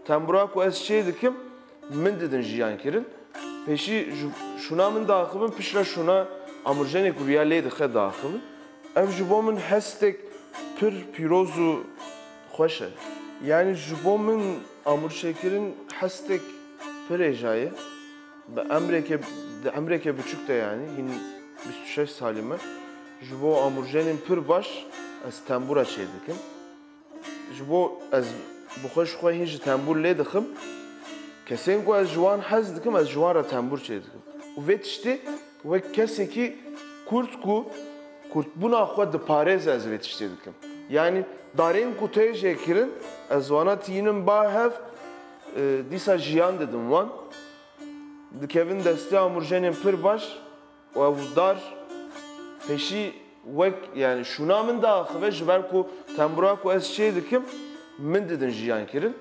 tembura ku ez çê dikim min didin jiyan kirin. Peşî şuna min daxivin pişra şuna amurjenê ku viya lê dixe daxivin. Ev ji bo min hestek pir pîroz û xweş e. Yani ji bo min amûrşekirin hestek pir êja ye. Bi emreke biçûk de yani hin 26 salî me. Ji bo amûrjenên pir baş ez tembûra çê dikim. Ji bo ez bi xwe ji xwe hîn ji tembûr lê dixim. Kesên ku ez ji wan hez dikim ez ji wan re tembûr çê dikim. û vê tiştê wek kesekî Kurd ku Kurtbûna xwe diparêze ez vê tiştê dikim. Yani darên ku tê jê kirin ez wana tînim ba hev dîsa jiyan didim wan. Dikevin destê amûrjenên pir baş û ew dar peşî wek yani şûna min daxive ji ber ku tembûra ku ez çê dikim min didin jiyan kirin.